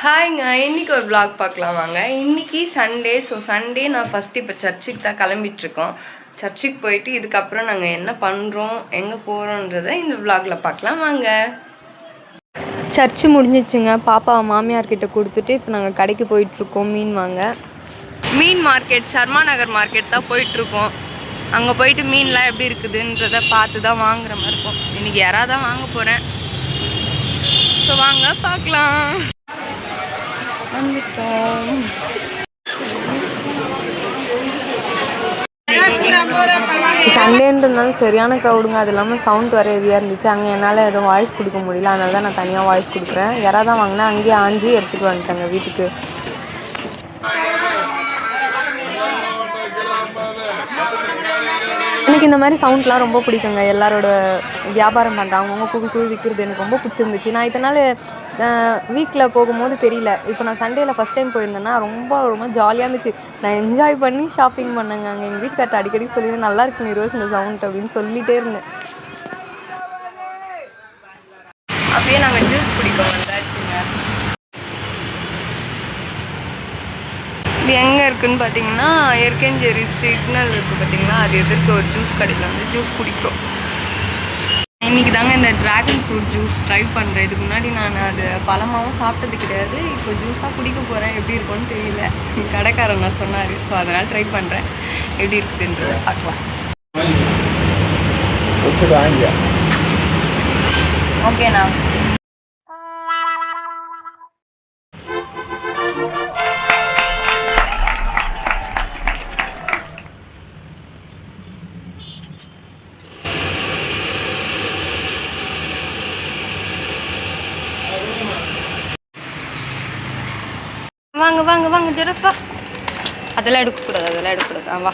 ஹாய்ங்க. இன்றைக்கி ஒரு vlog பார்க்கலாம் வாங்க. இன்றைக்கி சண்டே. ஸோ சண்டே நான் ஃபஸ்ட்டு இப்போ சர்ச்சுக்கு தான் கிளம்பிட்டுருக்கோம். சர்ச்சுக்கு போயிட்டு இதுக்கப்புறம் நாங்கள் என்ன பண்ணுறோம், எங்கே போகிறோன்றதை இந்த vlogல பார்க்கலாம் வாங்க. சர்ச்சு முடிஞ்சிச்சுங்க. பாப்பா மாமியார்கிட்ட கொடுத்துட்டு இப்போ நாங்கள் கடைக்கு போயிட்டுருக்கோம் மீன் வாங்க. மீன் மார்க்கெட், சர்மா நகர் மார்க்கெட் தான் போயிட்டுருக்கோம். அங்கே போயிட்டு மீன்லாம் எப்படி இருக்குதுன்றதை பார்த்து தான் வாங்குற மாதிரி இருக்கும். இன்றைக்கி யாராவது தான் வாங்க போகிறேன். ஸோ வாங்க பார்க்கலாம். சண்டேன்றதுனால சரியான க்ரௌடுங்க. அது இல்லாமல் சவுண்ட் வர ஹெவியாக இருந்துச்சு. அங்கே என்னால் எதுவும் வாய்ஸ் கொடுக்க முடியல. அதனால தான் நான் தனியாக வாய்ஸ் கொடுக்குறேன். யாராவது தான் வாங்கினா அங்கேயே ஆஞ்சி எடுத்துகிட்டு வந்துட்டாங்க வீட்டுக்கு. எனக்கு இந்த மாதிரி சவுண்ட்லாம் ரொம்ப பிடிக்குங்க. எல்லாரோட வியாபாரம் பண்ணுறாங்க, அவங்க கூவி கூவி விற்கிறது எனக்கு ரொம்ப பிடிச்சிருந்துச்சு. நான் இதனால் வீக்கில் போகும்போது தெரியல. இப்போ நான் சண்டேயில் ஃபஸ்ட் டைம் போயிருந்தேன்னா ரொம்ப ஜாலியாக இருந்துச்சு. நான் என்ஜாய் பண்ணி ஷாப்பிங் பண்ணேங்க. அங்கே எங்கள் வீட்டுக்கார்ட்ட அடிக்கடி சொல்லியிருந்தேன், நல்லா இருக்கு நிரோஸ் இந்த சவுண்ட் அப்படின்னு சொல்லிகிட்டே இருந்தேன். அப்படியே நாங்கள் ஜூஸ் குடிப்போம் வந்தாச்சுங்க. இது எங்கே இருக்குதுன்னு பார்த்தீங்கன்னா எர்கெஞ்சேரி சிக்னல் இருக்குது பார்த்தீங்களா, அது எதிர்க்க ஒரு ஜூஸ் கடையில் வந்து ஜூஸ் குடிக்கிறோம். இன்றைக்கி தாங்க இந்த ட்ராகன் ஃப்ரூட் ஜூஸ் ட்ரை பண்ணுறேன். இதுக்கு முன்னாடி நான் அது பழமாகவும் சாப்பிட்டது கிடையாது. இப்போ ஜூஸாக குடிக்க போகிறேன். எப்படி இருக்கும்னு தெரியல. கடைக்காரன் நான் சொன்னார். ஸோ அதனால் ட்ரை பண்ணுறேன் எப்படி இருக்குதுன்றதை பார்க்கலாம். ஓகேண்ணா. வாங்க வாங்க வாங்க ஜெரஸ் வா. அதெல்லாம் எடுக்கக்கூடாது. வா.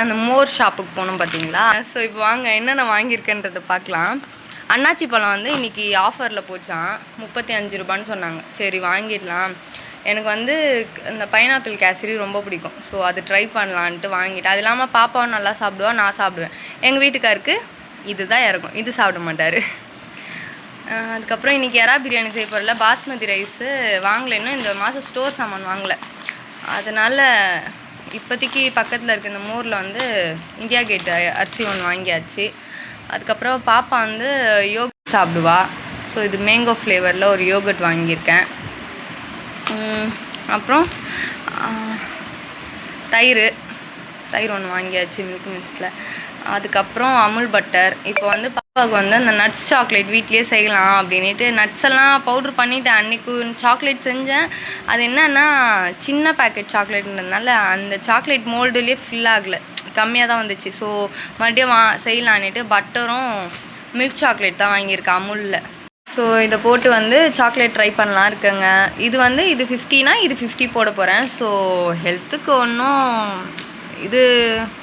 அந்த மோர் ஷாப்புக்கு போனோம் பார்த்தீங்களா. ஸோ இப்போ வாங்க என்னென்ன வாங்கியிருக்கேன்றதை பார்க்கலாம். அன்னாச்சி பழம் வந்து இன்றைக்கி ஆஃபரில் போச்சான். 35 ரூபான்னு சொன்னாங்க. சரி வாங்கிடலாம். எனக்கு வந்து இந்த பைனாப்பிள் கேசரி ரொம்ப பிடிக்கும். ஸோ அது ட்ரை பண்ணலான்ட்டு வாங்கிட்டேன். அது இல்லாமல் பாப்பாவும் நல்லா சாப்பிடுவா, நான் சாப்பிடுவேன். எங்கள் வீட்டுக்காருக்கு இது தான் இறக்கும், இது சாப்பிட மாட்டார். அதுக்கப்புறம் இன்றைக்கி எறா பிரியாணி செய்ய போகிறல. பாஸ்மதி ரைஸு வாங்கலை, இன்னும் இந்த மாதம் ஸ்டோர் சாமான் வாங்கலை. அதனால் இப்போதைக்கு பக்கத்தில் இருக்க இந்த மோரில் வந்து இந்தியா கேட் அரிசி ஒன்று வாங்கியாச்சு. அதுக்கப்புறம் பாப்பா வந்து யோகட் சாப்பிடுவா. ஸோ இது மேங்கோ ஃப்ளேவரில் ஒரு யோகட் வாங்கியிருக்கேன். அப்புறம் தயிர் ஒன்று வாங்கியாச்சு மில்க் மிக்ஸில். அதுக்கப்புறம் அமுல் பட்டர். இப்போ வந்து பாப்பாவுக்கு வந்து அந்த நட்ஸ் சாக்லேட் வீட்லேயே செய்யலாம் அப்படின்ட்டு நட்ஸ் எல்லாம் பவுட்ரு பண்ணிவிட்டேன். அன்றைக்கு சாக்லேட் செஞ்சேன். அது என்னன்னா சின்ன பேக்கெட் சாக்லேட்ன்றதுனால அந்த சாக்லேட் மோல்டுலேயே ஃபில் ஆகலை, கம்மியாக தான் வந்துச்சு. ஸோ மறுபடியும் செய்யலான்ட்டு பட்டரும் மில்க் சாக்லேட் தான் வாங்கியிருக்கேன் அமுலில். ஸோ இதை போட்டு வந்து சாக்லேட் ட்ரை பண்ணலாம் இருக்குங்க. இது 50னா இது 50 போட போகிறேன். ஸோ ஹெல்த்துக்கு ஒன்றும் இது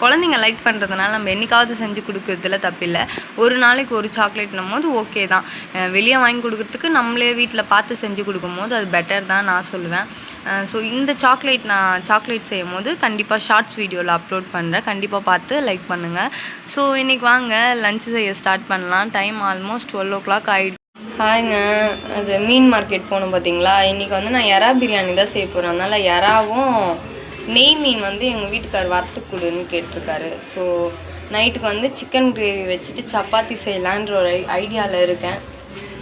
குழந்தைங்க லைக் பண்ணுறதுனால நம்ம என்றைக்காவது செஞ்சு கொடுக்குறதுல தப்பில்லை. ஒரு நாளைக்கு ஒரு சாக்லேட்னும் போது ஓகே தான். வெளியே வாங்கி கொடுக்குறதுக்கு நம்மளே வீட்டில் பார்த்து செஞ்சு கொடுக்கும்போது அது பெட்டர் தான் நான் சொல்லுவேன். ஸோ இந்த நான் சாக்லேட் செய்யும் போது கண்டிப்பாக ஷார்ட்ஸ் வீடியோவில் அப்லோட் பண்ணுறேன். கண்டிப்பாக பார்த்து லைக் பண்ணுங்கள். ஸோ இன்றைக்கி வாங்க லன்ச் செய்ய ஸ்டார்ட் பண்ணலாம். டைம் ஆல்மோஸ்ட் 12 o'clock ஆகிடுச்சு. ஹாய்ங்க. அது மீன் மார்க்கெட் போகணும் பார்த்தீங்களா. இன்றைக்கி வந்து நான் எறா பிரியாணி தான் செய்ய போகிறேன். அதனால் எறாவும் நெய் மீன் வந்து எங்கள் வீட்டுக்கார் வறுத்துக் கொடுன்னு கேட்டிருக்காரு. ஸோ நைட்டுக்கு வந்து சிக்கன் கிரேவி வச்சுட்டு சப்பாத்தி செய்யலான்ற ஒரு ஐடியாவில் இருக்கேன்.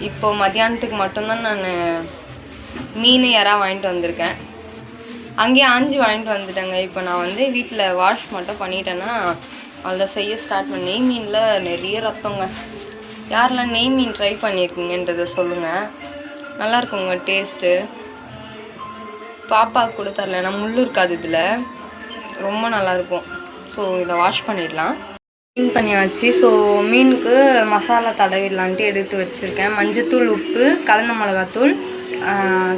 இப்போது மத்தியானத்துக்கு மட்டும்தான் நான் மீன் எறா வாங்கிட்டு வந்திருக்கேன். அங்கேயே ஆஞ்சி வாங்கிட்டு வந்துட்டேங்க. இப்போ நான் வந்து வீட்டில் வாஷ் மட்டும் பண்ணிட்டேன்னா அதில் செய்ய ஸ்டார்ட் பண்ணி. நெய் மீனில் நிறைய ரத்தங்க. யாரெல்லாம் நெய் மீன் ட்ரை பண்ணியிருக்கீங்கன்றதை சொல்லுங்கள். நல்லாயிருக்குங்க டேஸ்ட்டு. பாப்பாவுக்கு கூட தரல, ஏன்னா முள் இருக்காது இதில், ரொம்ப நல்லாயிருக்கும். ஸோ இதை வாஷ் பண்ணிடலாம். க்ளீன் பண்ணியாச்சு. ஸோ மீனுக்கு மசாலா தடவிடலான்ட்டு எடுத்து வச்சுருக்கேன். மஞ்சத்தூள், உப்பு, கலந்த மிளகாத்தூள்,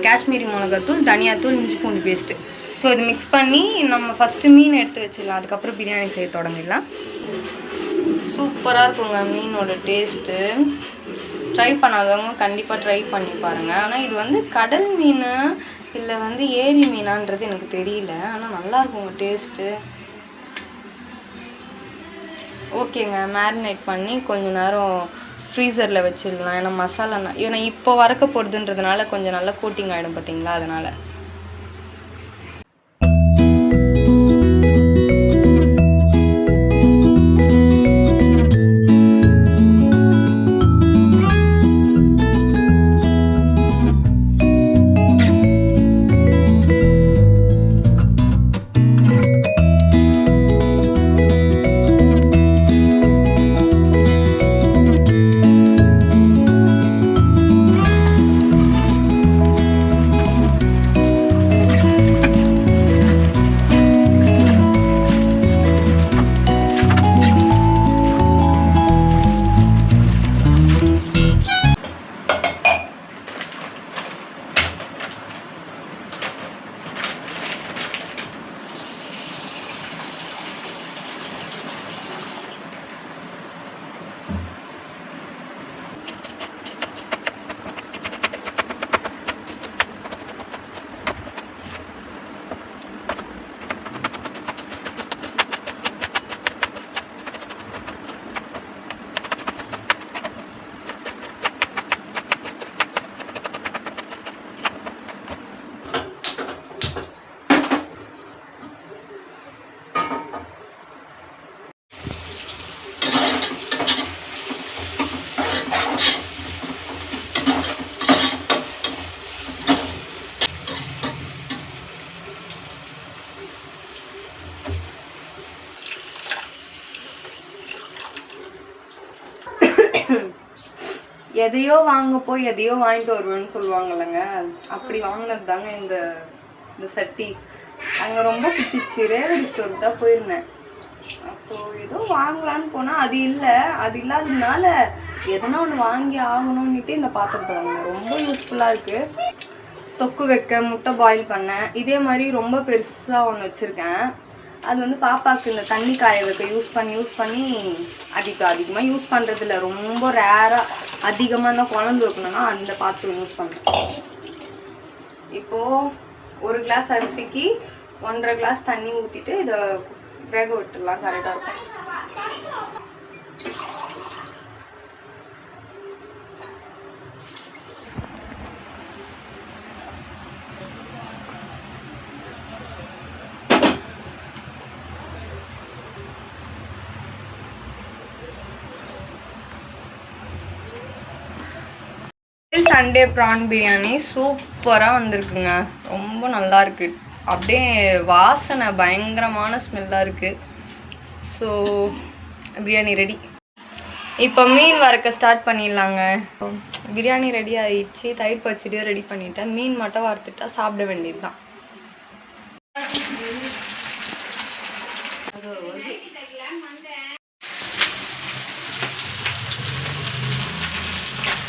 காஷ்மீரி மிளகாத்தூள், தனியாத்தூள், இஞ்சி பூண்டு பேஸ்ட்டு. ஸோ இது மிக்ஸ் பண்ணி நம்ம ஃபஸ்ட்டு மீன் எடுத்து வச்சிடலாம். அதுக்கப்புறம் பிரியாணி செய்ய தொடங்கிடலாம். சூப்பராக இருக்குங்க மீனோட டேஸ்ட்டு. ட்ரை பண்ணாதவங்க கண்டிப்பாக ட்ரை பண்ணி பாருங்கள். ஆனால் இது வந்து கடல் மீன் இல்லை ஏரி மீனான்றது எனக்கு தெரியல. ஆனால் நல்லாயிருக்குங்க டேஸ்ட்டு. ஓகேங்க. மேரினேட் பண்ணி கொஞ்சம் நேரம் ஃப்ரீசரில் வச்சிடலாம். ஏன்னா மசாலா ஏன்னா இப்போ வறக்க போகிறதுன்றதுனால கொஞ்சம் நல்லா கோட்டிங் ஆகிடும் பார்த்தீங்களா, அதனால். எதையோ வாங்க போய் எதையோ வாங்கிட்டு வருவேன்னு சொல்லுவாங்கல்லங்க, அப்படி வாங்கினது தாங்க இந்த சட்டி. அங்கே ரொம்ப பிடிச்சிச்சு. ரேவதி ஸ்டோருக்கு தான் போயிருந்தேன். அப்போது ஏதோ வாங்கலான்னு போனால் அது இல்லை. அது இல்லாததுனால எதனா ஒன்று வாங்கி ஆகணும்னுட்டு இந்த பாத்திரத்தை வாங்கினேன். ரொம்ப யூஸ்ஃபுல்லாக இருக்குது. தொக்கு வைக்க, முட்டை பாயில் பண்ணேன். இதே மாதிரி ரொம்ப பெருசாக ஒன்று வச்சுருக்கேன். அது வந்து பாப்பாவுக்கு இந்த தண்ணி காய வைக்க யூஸ் பண்ணி அதிகமாக யூஸ் பண்ணுறதில்ல. ரொம்ப ரேராக அதிகமாக தான் குழம்பு வைக்கணும்னா அந்த பாத்திரம் யூஸ் பண்ணுறேன். இப்போது 1 கிளாஸ் அரிசிக்கு 1.5 கிளாஸ் தண்ணி ஊற்றிட்டு இதை வேக விட்டுடலாம். கரெக்டாக இருக்கும். சண்டே ப்ரான் பிரியாணி சூப்பராக வந்திருக்குங்க. ரொம்ப நல்லா இருக்கு. அப்படியே வாசனை பயங்கரமான ஸ்மெல்லாக இருக்குது. So biryani ready. இப்போ மீன் வறுக்க ஸ்டார்ட் பண்ணிடலாங்க. பிரியாணி ரெடி ஆகிடுச்சு. தயிர் பச்சடியும் ரெடி பண்ணிட்டேன். மீன் மட்டும் வறுத்துட்டா சாப்பிட வேண்டியது தான்.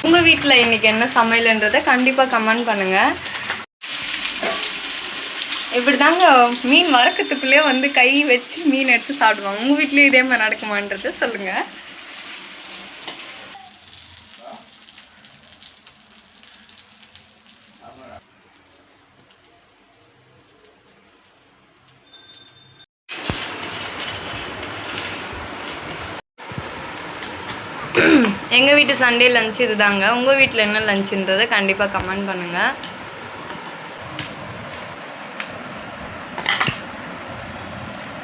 உங்கள் வீட்டில் இன்றைக்கி என்ன சமையல்ன்றதை கண்டிப்பாக கமெண்ட் பண்ணுங்கள். இப்படி தாங்க மீன் வறுக்கிறதுக்குள்ளே வந்து கை வச்சு மீன் எடுத்து சாப்பிடுவாங்க. உங்கள் வீட்லேயும் இதே மாதிரி நடக்குமான்றதை சொல்லுங்கள். எங்கள் வீட்டு சண்டே லஞ்ச் இது தாங்க. உங்கள் வீட்டில் என்ன லஞ்சுன்றதை கண்டிப்பாக கமெண்ட் பண்ணுங்கள்.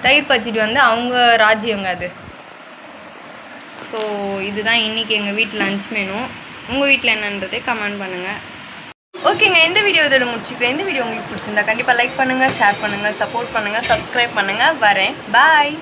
தயிர் பச்சடி வந்து அவங்க ராஜ்யங்க அது. ஸோ இதுதான் இன்றைக்கி எங்கள் வீட்டில் லஞ்ச் மெனு. உங்கள் வீட்டில் என்னன்றதை கமெண்ட் பண்ணுங்கள். ஓகேங்க, இந்த வீடியோ இதோட முடிச்சுக்கிறேன். இந்த வீடியோ உங்களுக்கு பிடிச்சிருந்தா கண்டிப்பாக லைக் பண்ணுங்கள், ஷேர் பண்ணுங்கள், சப்போர்ட் பண்ணுங்கள், சப்ஸ்கிரைப் பண்ணுங்கள். வரேன். பாய்.